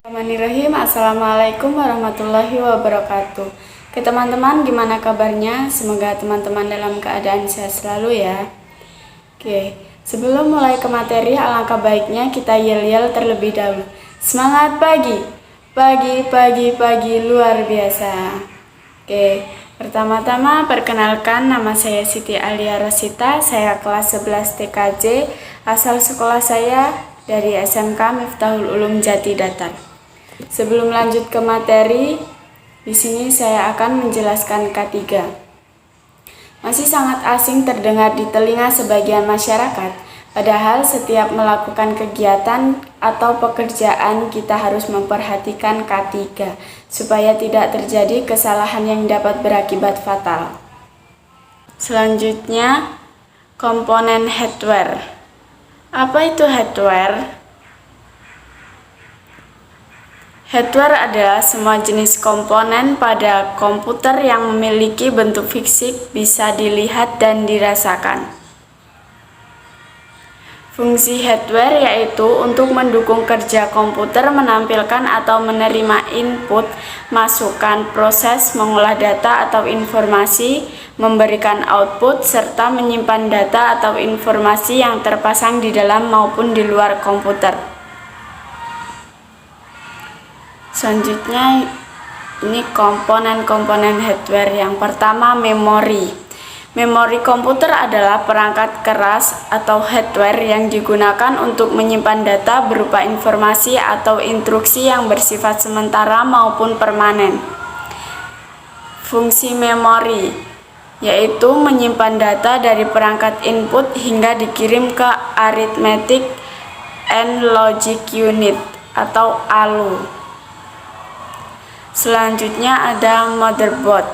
Bismillahirrahmanirrahim. Assalamualaikum warahmatullahi wabarakatuh. Ke teman-teman, gimana kabarnya? Semoga teman-teman dalam keadaan sehat selalu ya. Oke, sebelum mulai ke materi, alangkah baiknya kita yel-yel terlebih dahulu. Semangat pagi, pagi, pagi, pagi luar biasa. Oke, pertama-tama perkenalkan, nama saya Siti Alia Rosita. Saya kelas 11 TKJ. Asal sekolah saya dari SMK Miftahul Ulum Jati Datar. Sebelum lanjut ke materi, di sini saya akan menjelaskan K3. Masih sangat asing terdengar di telinga sebagian masyarakat, padahal setiap melakukan kegiatan atau pekerjaan kita harus memperhatikan K3 supaya tidak terjadi kesalahan yang dapat berakibat fatal. Selanjutnya, komponen hardware. Apa itu hardware? Hardware adalah semua jenis komponen pada komputer yang memiliki bentuk fisik, bisa dilihat dan dirasakan. Fungsi hardware yaitu untuk mendukung kerja komputer, menampilkan atau menerima input, masukan, proses, mengolah data atau informasi, memberikan output, serta menyimpan data atau informasi yang terpasang di dalam maupun di luar komputer. Selanjutnya, ini komponen-komponen hardware. Yang pertama, memori. Memori komputer adalah perangkat keras atau hardware yang digunakan untuk menyimpan data berupa informasi atau instruksi yang bersifat sementara maupun permanen. Fungsi memori yaitu menyimpan data dari perangkat input hingga dikirim ke Arithmetic and Logic Unit atau ALU. Selanjutnya ada motherboard.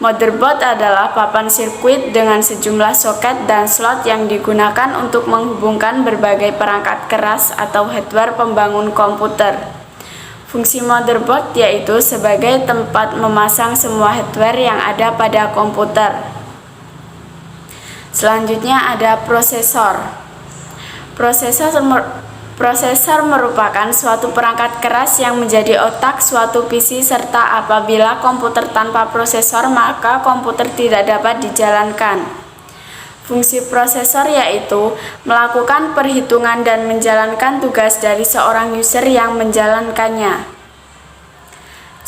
Motherboard adalah papan sirkuit dengan sejumlah soket dan slot yang digunakan untuk menghubungkan berbagai perangkat keras atau hardware pembangun komputer. Fungsi motherboard yaitu sebagai tempat memasang semua hardware yang ada pada komputer. Selanjutnya ada prosesor. Prosesor merupakan suatu perangkat keras yang menjadi otak suatu PC, serta apabila komputer tanpa prosesor maka komputer tidak dapat dijalankan. Fungsi prosesor yaitu melakukan perhitungan dan menjalankan tugas dari seorang user yang menjalankannya.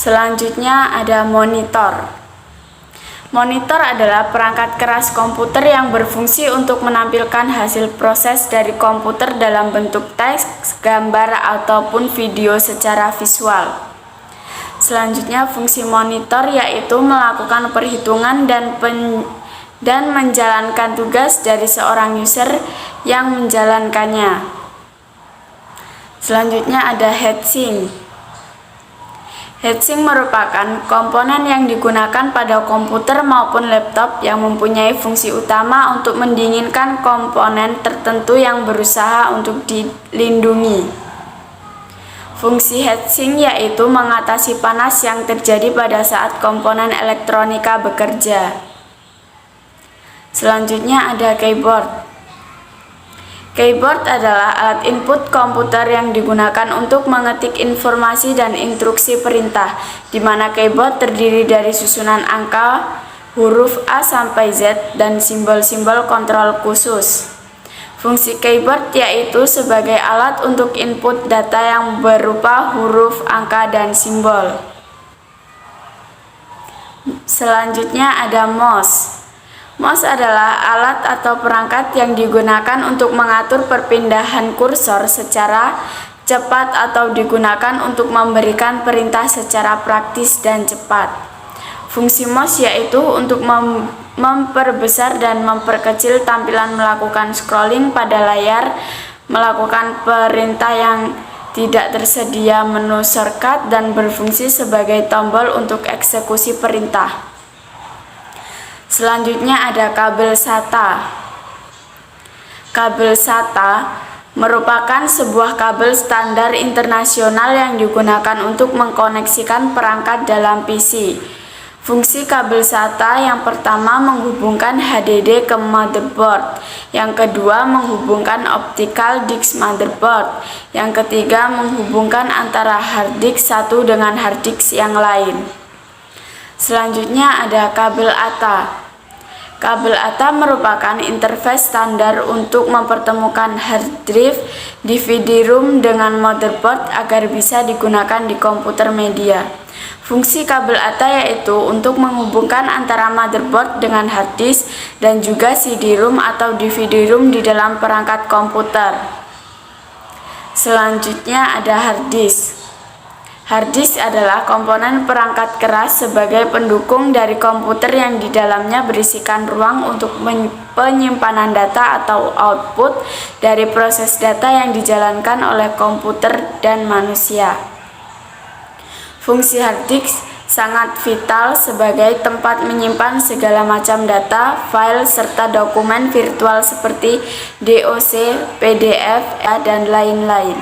Selanjutnya ada monitor. Monitor adalah perangkat keras komputer yang berfungsi untuk menampilkan hasil proses dari komputer dalam bentuk teks, gambar, ataupun video secara visual. Selanjutnya, fungsi monitor yaitu melakukan perhitungan dan menjalankan tugas dari seorang user yang menjalankannya. Selanjutnya ada heatsink. Heatsink merupakan komponen yang digunakan pada komputer maupun laptop yang mempunyai fungsi utama untuk mendinginkan komponen tertentu yang berusaha untuk dilindungi. Fungsi heatsink yaitu mengatasi panas yang terjadi pada saat komponen elektronika bekerja. Selanjutnya ada keyboard. Keyboard adalah alat input komputer yang digunakan untuk mengetik informasi dan instruksi perintah, di mana keyboard terdiri dari susunan angka, huruf A sampai Z, dan simbol-simbol kontrol khusus. Fungsi keyboard yaitu sebagai alat untuk input data yang berupa huruf, angka, dan simbol. Selanjutnya ada mouse. Mouse adalah alat atau perangkat yang digunakan untuk mengatur perpindahan kursor secara cepat atau digunakan untuk memberikan perintah secara praktis dan cepat. Fungsi mouse yaitu untuk memperbesar dan memperkecil tampilan, melakukan scrolling pada layar, melakukan perintah yang tidak tersedia menu shortcut, dan berfungsi sebagai tombol untuk eksekusi perintah. Selanjutnya ada kabel SATA. Kabel SATA merupakan sebuah kabel standar internasional yang digunakan untuk mengkoneksikan perangkat dalam PC. Fungsi kabel SATA yang pertama menghubungkan HDD ke motherboard, yang kedua menghubungkan optical disk motherboard, yang ketiga menghubungkan antara hard disk satu dengan hard disk yang lain. Selanjutnya ada kabel ATA. Kabel ATA merupakan interface standar untuk mempertemukan hard drive DVD-ROM dengan motherboard agar bisa digunakan di komputer media. Fungsi kabel ATA yaitu untuk menghubungkan antara motherboard dengan hard disk dan juga CD-ROM atau DVD-ROM di dalam perangkat komputer. Selanjutnya ada hard disk. Hard disk adalah komponen perangkat keras sebagai pendukung dari komputer yang di dalamnya berisikan ruang untuk penyimpanan data atau output dari proses data yang dijalankan oleh komputer dan manusia. Fungsi hard disk sangat vital sebagai tempat menyimpan segala macam data, file, serta dokumen virtual seperti DOC, PDF, dan lain-lain.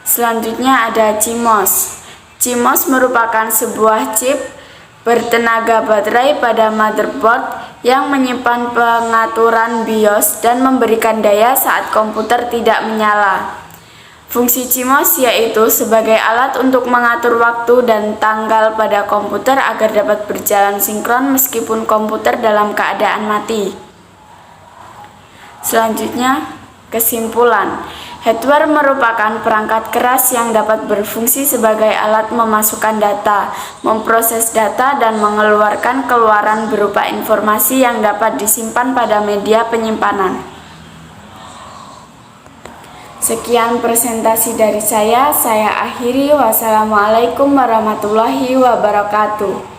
Selanjutnya ada CMOS. CMOS merupakan sebuah chip bertenaga baterai pada motherboard yang menyimpan pengaturan BIOS dan memberikan daya saat komputer tidak menyala. Fungsi CMOS yaitu sebagai alat untuk mengatur waktu dan tanggal pada komputer agar dapat berjalan sinkron meskipun komputer dalam keadaan mati. Selanjutnya, kesimpulan. Hardware merupakan perangkat keras yang dapat berfungsi sebagai alat memasukkan data, memproses data, dan mengeluarkan keluaran berupa informasi yang dapat disimpan pada media penyimpanan. Sekian presentasi dari saya akhiri. Wassalamualaikum warahmatullahi wabarakatuh.